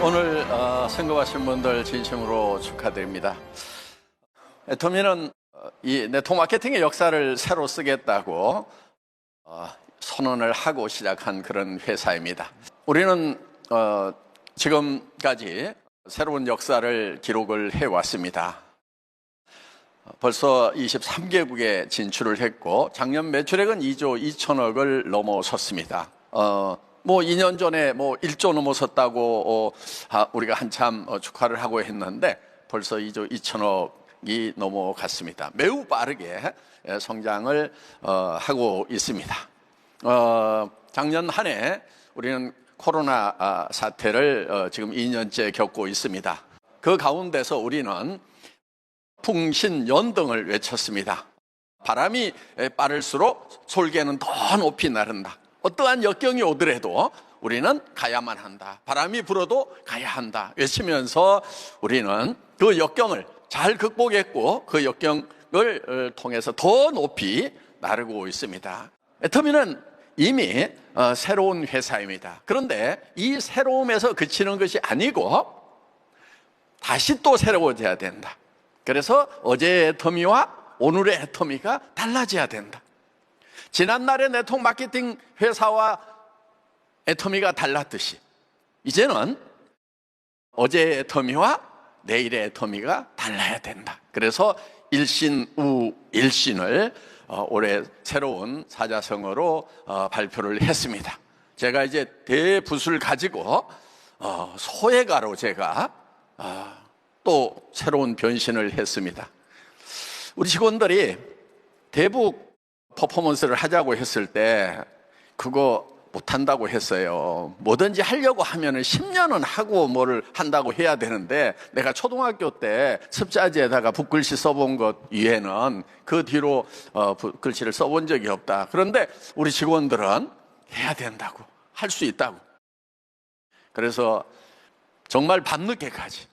오늘 선거하신 분들 진심으로 축하드립니다. 애터미는 이 네트워크 마케팅의 역사를 새로 쓰겠다고 선언을 하고 시작한 그런 회사입니다. 우리는 지금까지 새로운 역사를 기록을 해왔습니다. 벌써 23개국에 진출을 했고 작년 매출액은 2조 2천억을 넘어섰습니다. 2년 전에 1조 넘어섰다고 우리가 한참 축하를 하고 했는데 벌써 2조 2천억이 넘어갔습니다. 매우 빠르게 성장을 하고 있습니다. 작년 한 해 우리는 코로나 사태를 지금 2년째 겪고 있습니다. 그 가운데서 우리는 풍신연등을 외쳤습니다. 바람이 빠를수록 솔개는 더 높이 나른다. 어떠한 역경이 오더라도 우리는 가야만 한다. 바람이 불어도 가야 한다. 외치면서 우리는 그 역경을 잘 극복했고 그 역경을 통해서 더 높이 나르고 있습니다. 애터미는 이미 새로운 회사입니다. 그런데 이 새로움에서 그치는 것이 아니고 다시 또 새로워져야 된다. 그래서 어제의 애터미와 오늘의 애터미가 달라져야 된다. 지난날의 네트워크 마케팅 회사와 애터미가 달랐듯이 이제는 어제의 애터미와 내일의 애터미가 달라야 된다. 그래서 일신우일신을 올해 새로운 사자성어로 발표를 했습니다. 제가 이제 대붓을 가지고 소외가로 제가 또 새로운 변신을 했습니다. 우리 직원들이 대북 퍼포먼스를 하자고 했을 때 그거 못한다고 했어요. 뭐든지 하려고 하면 10년은 하고 뭐를 한다고 해야 되는데 내가 초등학교 때 습자지에다가 붓글씨 써본 것 이외에는 그 뒤로 글씨를 써본 적이 없다. 그런데 우리 직원들은 해야 된다고, 할 수 있다고. 그래서 정말 밤늦게까지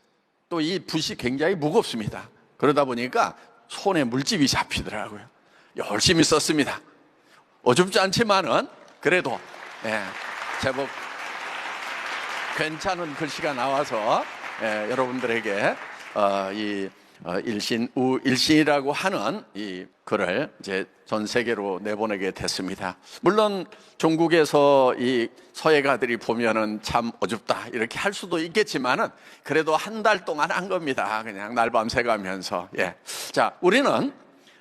또 이 붓이 굉장히 무겁습니다. 그러다 보니까 손에 물집이 잡히더라고요. 열심히 썼습니다. 어줍지 않지만은 그래도 제법 괜찮은 글씨가 나와서 여러분들에게 이 일신우일신이라고 하는 이 글을 이제 전 세계로 내보내게 됐습니다. 물론 중국에서 이 서예가들이 보면은 참 어줍다 이렇게 할 수도 있겠지만은 그래도 한 달 동안 한 겁니다. 그냥 날밤 새가면서. 자, 우리는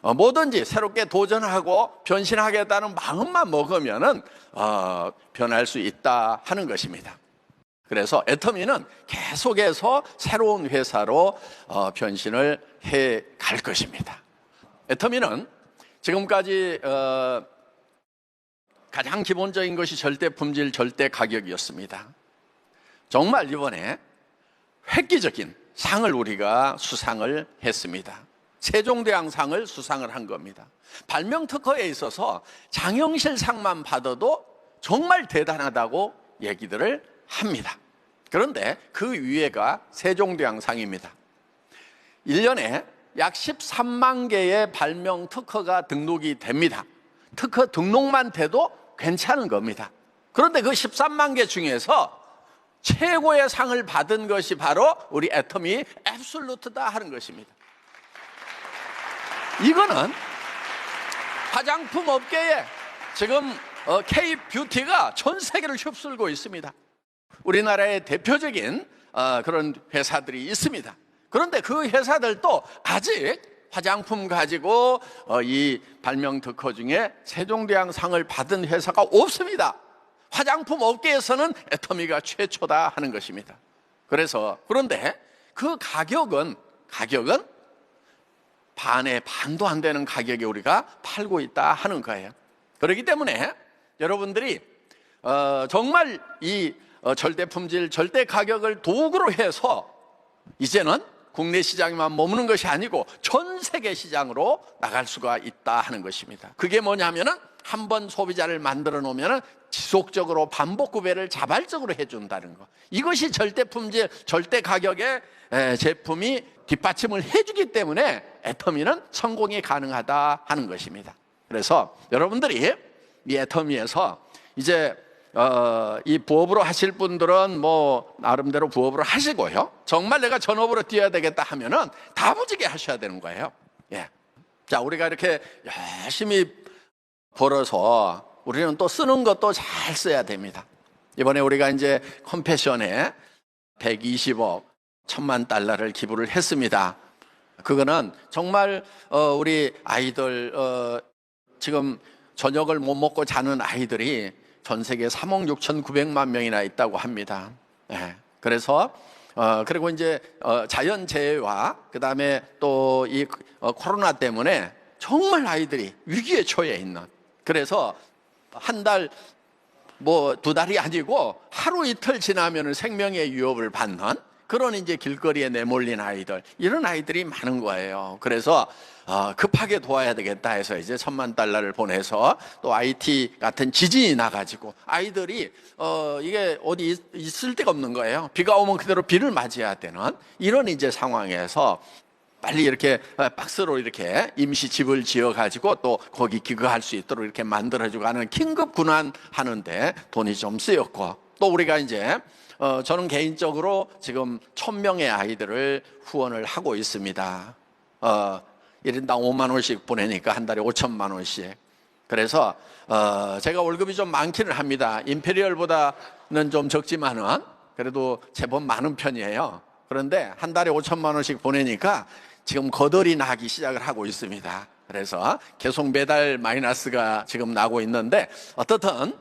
뭐든지 새롭게 도전하고 변신하겠다는 마음만 먹으면은 변할 수 있다 하는 것입니다. 그래서 애터미는 계속해서 새로운 회사로 변신을 해 갈 것입니다. 애터미는 지금까지 가장 기본적인 것이 절대 품질, 절대 가격이었습니다. 정말 이번에 획기적인 상을 우리가 수상을 했습니다. 세종대왕상을 수상을 한 겁니다. 발명 특허에 있어서 장영실 상만 받아도 정말 대단하다고 얘기들을 합니다. 그런데 그 위에가 세종대왕상입니다. 1년에 약 13만 개의 발명 특허가 등록이 됩니다. 특허 등록만 돼도 괜찮은 겁니다. 그런데 그 13만 개 중에서 최고의 상을 받은 것이 바로 우리 애터미 앱솔루트다 하는 것입니다. 이거는 화장품 업계에 지금 K-뷰티가 전 세계를 휩쓸고 있습니다. 우리나라의 대표적인 그런 회사들이 있습니다. 그런데 그 회사들도 아직 화장품 가지고 이 발명 특허 중에 세종대왕상을 받은 회사가 없습니다. 화장품 업계에서는 애터미가 최초다 하는 것입니다. 그런데 그 가격은 반의 반도 안 되는 가격에 우리가 팔고 있다 하는 거예요. 그렇기 때문에 여러분들이 정말 이 절대 품질, 절대 가격을 도구로 해서 이제는 국내 시장에만 머무는 것이 아니고 전 세계 시장으로 나갈 수가 있다 하는 것입니다. 그게 뭐냐면은 한번 소비자를 만들어 놓으면 지속적으로 반복 구매를 자발적으로 해준다는 거. 이것이 절대 품질, 절대 가격의 제품이 뒷받침을 해주기 때문에 애터미는 성공이 가능하다 하는 것입니다. 그래서 여러분들이 이 애터미에서 이제 이 부업으로 하실 분들은 뭐 나름대로 부업으로 하시고요. 정말 내가 전업으로 뛰어야 되겠다 하면은 다부지게 하셔야 되는 거예요. 예. 자, 우리가 이렇게 열심히 벌어서 우리는 또 쓰는 것도 잘 써야 됩니다. 이번에 우리가 이제 컴패션에 120억 1,000만 달러를 기부를 했습니다. 그거는 정말 우리 아이들 지금 저녁을 못 먹고 자는 아이들이 전 세계 3억 6,900만 명이나 있다고 합니다. 예. 그래서 그리고 이제 자연재해와 그다음에 또 이 코로나 때문에 정말 아이들이 위기에 처해 있는, 그래서 한 달 뭐 2달이 아니고 하루 이틀 지나면 생명의 위협을 받는 그런 이제 길거리에 내몰린 아이들, 이런 아이들이 많은 거예요. 그래서 급하게 도와야 되겠다 해서 이제 1,000만 달러를 보내서 또 IT 같은 지진이 나가지고 아이들이 이게 어디 있을 데가 없는 거예요. 비가 오면 그대로 비를 맞이해야 되는 이런 이제 상황에서 빨리 이렇게 박스로 이렇게 임시 집을 지어가지고 또 거기 기거할 수 있도록 이렇게 만들어주고 하는 긴급 군환하는데 돈이 좀 쓰였고, 또 우리가 이제 저는 개인적으로 지금 1,000명의 아이들을 후원을 하고 있습니다. 1인당 5만 원씩 보내니까 한 달에 5천만 원씩. 그래서 제가 월급이 좀 많기는 합니다. 임페리얼보다는 좀 적지만은 그래도 제법 많은 편이에요. 그런데 한 달에 5천만 원씩 보내니까 지금 거덜이 나기 시작을 하고 있습니다. 그래서 계속 매달 마이너스가 지금 나고 있는데, 어떻든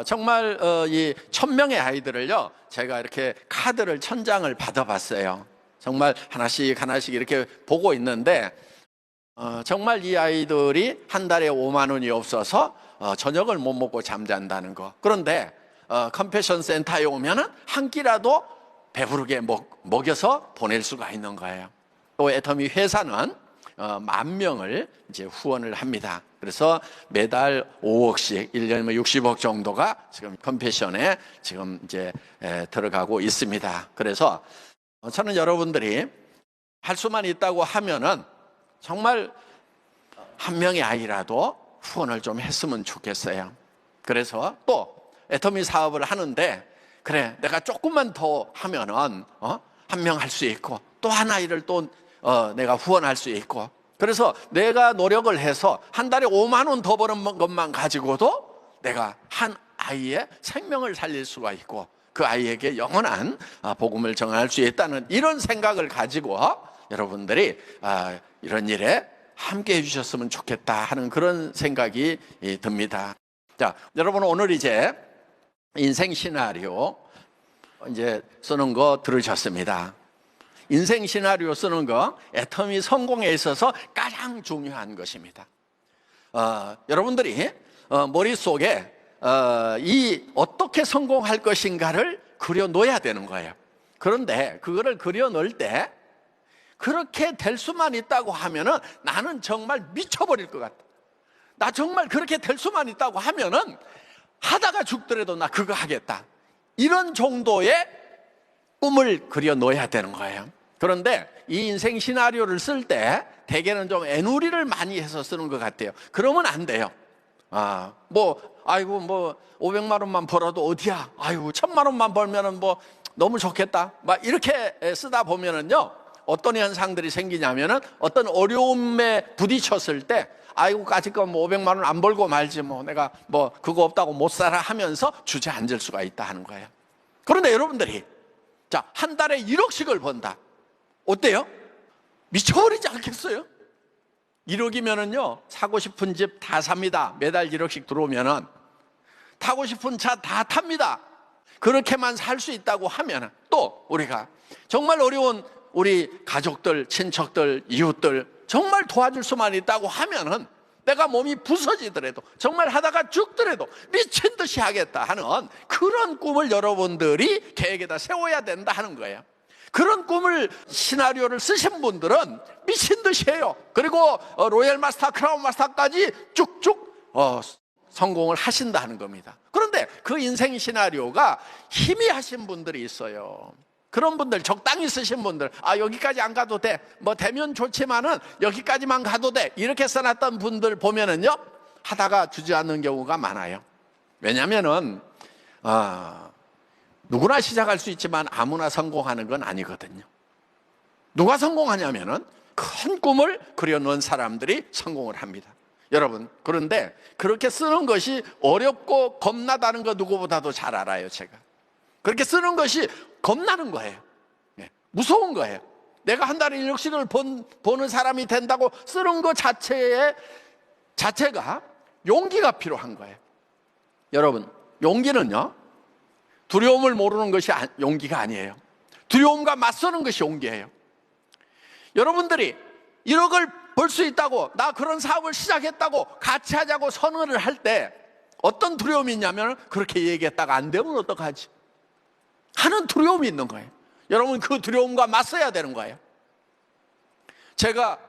정말 이 1,000명의 아이들을요, 제가 이렇게 카드를 1,000장을 받아봤어요. 정말 하나씩 하나씩 이렇게 보고 있는데 정말 이 아이들이 한 달에 5만 원이 없어서 저녁을 못 먹고 잠잔다는 거. 그런데 컴패션 센터에 오면은 한 끼라도 배부르게 먹여서 보낼 수가 있는 거예요. 또 애터미 회사는 10,000명을 이제 후원을 합니다. 그래서 매달 5억씩 1년이면 60억 정도가 지금 컴패션에 지금 이제 들어가고 있습니다. 그래서 저는 여러분들이 할 수만 있다고 하면은 정말 한 명의 아이라도 후원을 좀 했으면 좋겠어요. 그래서 또 애터미 사업을 하는데, 그래 내가 조금만 더 하면은 한 명 할 수 있고 또 한 아이를 또 내가 후원할 수 있고, 그래서 내가 노력을 해서 한 달에 5만 원 더 버는 것만 가지고도 내가 한 아이의 생명을 살릴 수가 있고 그 아이에게 영원한 복음을 전할 수 있다는 이런 생각을 가지고 여러분들이 이런 일에 함께 해주셨으면 좋겠다 하는 그런 생각이 듭니다. 자, 여러분 오늘 이제 인생 시나리오 이제 쓰는 거 들으셨습니다. 인생 시나리오 쓰는 거 애터미 성공에 있어서 가장 중요한 것입니다. 여러분들이 머릿속에 이 어떻게 성공할 것인가를 그려 놓아야 되는 거예요. 그런데 그거를 그려 놓을 때 그렇게 될 수만 있다고 하면은 나는 정말 미쳐버릴 것 같다. 나 정말 그렇게 될 수만 있다고 하면은 하다가 죽더라도 나 그거 하겠다. 이런 정도의 꿈을 그려 놓아야 되는 거예요. 그런데 이 인생 시나리오를 쓸 때 대개는 좀 애누리를 많이 해서 쓰는 것 같아요. 그러면 안 돼요. 아이고 500만 원만 벌어도 어디야? 아이고 1,000만 원만 벌면은 너무 좋겠다. 막 이렇게 쓰다 보면은요, 어떤 현상들이 생기냐면은 어떤 어려움에 부딪혔을 때 아이고 까짓거 500만 원 안 벌고 말지 내가 그거 없다고 못 살아 하면서 주저앉을 수가 있다 하는 거예요. 그런데 여러분들이 한 달에 1억씩을 번다. 어때요? 미쳐버리지 않겠어요? 1억이면은요 사고 싶은 집 다 삽니다. 매달 1억씩 들어오면은 타고 싶은 차 다 탑니다. 그렇게만 살 수 있다고 하면은, 또 우리가 정말 어려운 우리 가족들, 친척들, 이웃들 정말 도와줄 수만 있다고 하면은 내가 몸이 부서지더라도 정말 하다가 죽더라도 미친 듯이 하겠다 하는 그런 꿈을 여러분들이 계획에다 세워야 된다 하는 거예요. 그런 꿈을, 시나리오를 쓰신 분들은 미친 듯이 해요. 그리고 로얄 마스터, 크라운 마스터까지 쭉쭉 성공을 하신다 하는 겁니다. 그런데 그 인생 시나리오가 희미하신 분들이 있어요. 그런 분들, 적당히 쓰신 분들, 여기까지 안 가도 돼, 되면 좋지만은 여기까지만 가도 돼, 이렇게 써놨던 분들 보면은요 하다가 주저앉는 경우가 많아요. 왜냐하면은 누구나 시작할 수 있지만 아무나 성공하는 건 아니거든요. 누가 성공하냐면은 큰 꿈을 그려놓은 사람들이 성공을 합니다. 여러분, 그런데 그렇게 쓰는 것이 어렵고 겁나다는 거 누구보다도 잘 알아요. 제가 그렇게 쓰는 것이 겁나는 거예요. 무서운 거예요. 내가 한 달에 1억씩을 버는 사람이 된다고 쓰는 것 자체가 용기가 필요한 거예요. 여러분, 용기는요, 두려움을 모르는 것이 용기가 아니에요. 두려움과 맞서는 것이 용기예요. 여러분들이 1억을 벌 수 있다고, 나 그런 사업을 시작했다고 같이 하자고 선언을 할 때 어떤 두려움이 있냐면, 그렇게 얘기했다가 안 되면 어떡하지 하는 두려움이 있는 거예요. 여러분, 그 두려움과 맞서야 되는 거예요. 제가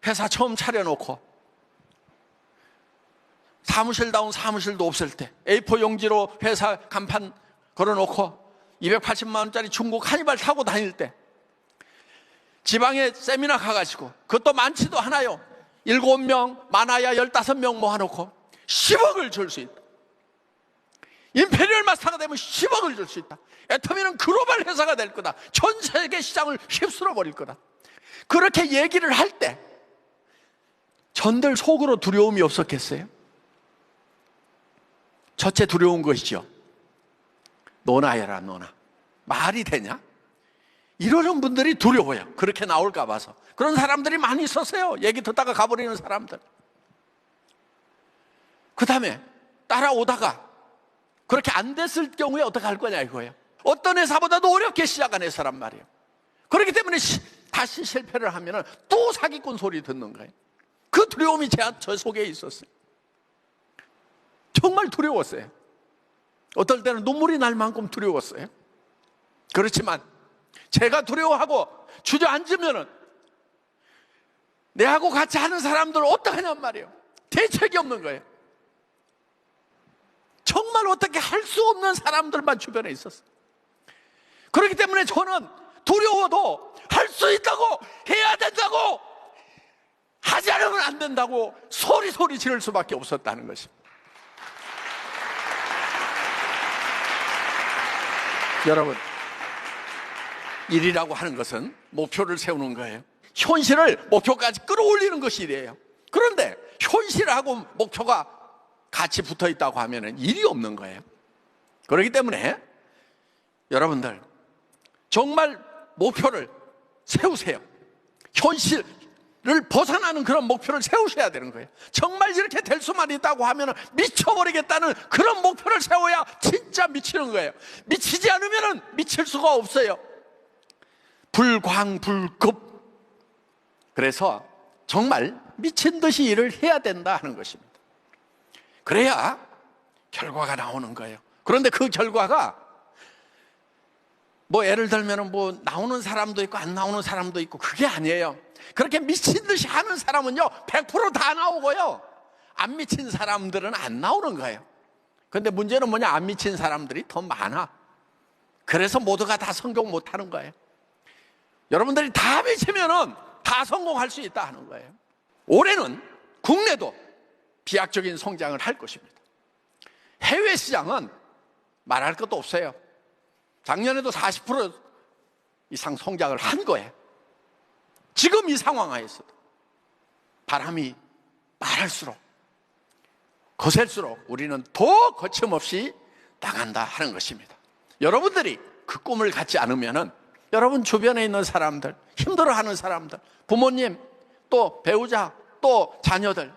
회사 처음 차려놓고 사무실다운 사무실도 없을 때 A4 용지로 회사 간판 걸어놓고 280만 원짜리 중국 한니발 타고 다닐 때 지방에 세미나 가가지고, 그것도 많지도 않아요. 7명, 많아야 15명 모아놓고 10억을 줄 수 있다. 임페리얼 마스터가 되면 10억을 줄 수 있다. 애터미는 글로벌 회사가 될 거다. 전 세계 시장을 휩쓸어 버릴 거다. 그렇게 얘기를 할 때 전들 속으로 두려움이 없었겠어요? 첫째 두려운 것이죠. 너나 해라, 너나. 말이 되냐? 이러는 분들이 두려워요. 그렇게 나올까 봐서. 그런 사람들이 많이 있었어요. 얘기 듣다가 가버리는 사람들. 그 다음에 따라오다가 그렇게 안 됐을 경우에 어떻게 할 거냐 이거예요. 어떤 회사보다도 어렵게 시작한 회사란 말이에요. 그렇기 때문에 다시 실패를 하면 또 사기꾼 소리 듣는 거예요. 그 두려움이 저 속에 있었어요. 정말 두려웠어요. 어떨 때는 눈물이 날 만큼 두려웠어요. 그렇지만 제가 두려워하고 주저앉으면 내하고 같이 하는 사람들은 어떡하냔 말이에요. 대책이 없는 거예요. 정말 어떻게 할 수 없는 사람들만 주변에 있었어요. 그렇기 때문에 저는 두려워도 할 수 있다고, 해야 된다고, 하지 않으면 안 된다고 소리 지를 수밖에 없었다는 것입니다. 여러분, 일이라고 하는 것은 목표를 세우는 거예요. 현실을 목표까지 끌어올리는 것이 일이에요. 그런데 현실하고 목표가 같이 붙어 있다고 하면 일이 없는 거예요. 그렇기 때문에 여러분들 정말 목표를 세우세요. 현실을 벗어나는 그런 목표를 세우셔야 되는 거예요. 정말 이렇게 될 수만 있다고 하면 미쳐버리겠다는 그런 목표를 세워야 진짜 미치는 거예요. 미치지 않으면 미칠 수가 없어요. 불광불급. 그래서 정말 미친 듯이 일을 해야 된다 하는 것입니다. 그래야 결과가 나오는 거예요. 그런데 그 결과가 예를 들면 나오는 사람도 있고 안 나오는 사람도 있고, 그게 아니에요. 그렇게 미친 듯이 하는 사람은요 100% 다 나오고요, 안 미친 사람들은 안 나오는 거예요. 그런데 문제는 뭐냐, 안 미친 사람들이 더 많아. 그래서 모두가 다 성공 못 하는 거예요. 여러분들이 다 미치면은 다 성공할 수 있다 하는 거예요. 올해는 국내도 비약적인 성장을 할 것입니다. 해외 시장은 말할 것도 없어요. 작년에도 40% 이상 성장을 한 거예요. 지금 이 상황하에서도 바람이 빠를수록, 거셀수록 우리는 더 거침없이 나간다 하는 것입니다. 여러분들이 그 꿈을 갖지 않으면은 여러분 주변에 있는 사람들, 힘들어하는 사람들, 부모님, 또 배우자, 또 자녀들,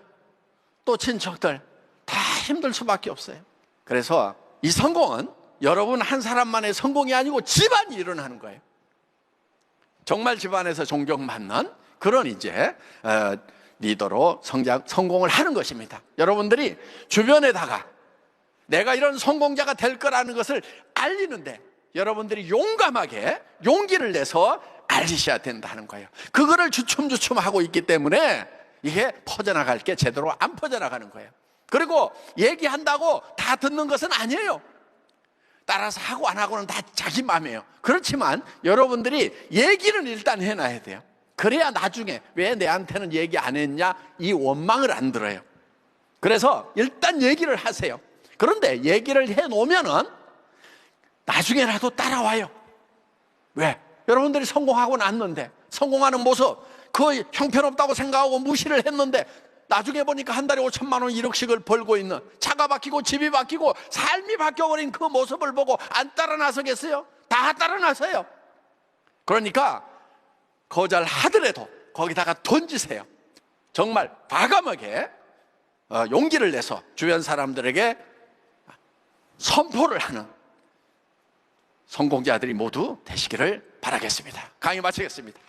또 친척들 다 힘들 수밖에 없어요. 그래서 이 성공은 여러분 한 사람만의 성공이 아니고 집안이 일어나는 거예요. 정말 집안에서 존경받는 그런 리더로 성공을 하는 것입니다. 여러분들이 주변에다가 내가 이런 성공자가 될 거라는 것을 알리는데 여러분들이 용감하게 용기를 내서 알리셔야 된다는 거예요. 그거를 주춤주춤 하고 있기 때문에 이게 퍼져나갈 게 제대로 안 퍼져나가는 거예요. 그리고 얘기한다고 다 듣는 것은 아니에요. 따라서 하고 안 하고는 다 자기 마음이에요. 그렇지만 여러분들이 얘기는 일단 해놔야 돼요. 그래야 나중에 왜 내한테는 얘기 안 했냐 이 원망을 안 들어요. 그래서 일단 얘기를 하세요. 그런데 얘기를 해놓으면은 나중에라도 따라와요. 왜? 여러분들이 성공하고 났는데, 성공하는 모습 그 형편없다고 생각하고 무시를 했는데 나중에 보니까 한 달에 5천만 원 1억씩을 벌고 있는, 차가 바뀌고 집이 바뀌고 삶이 바뀌어버린 그 모습을 보고 안 따라 나서겠어요? 다 따라 나서요. 그러니까 거절하더라도 거기다가 던지세요. 정말 과감하게 용기를 내서 주변 사람들에게 선포를 하는 성공자들이 모두 되시기를 바라겠습니다. 강의 마치겠습니다.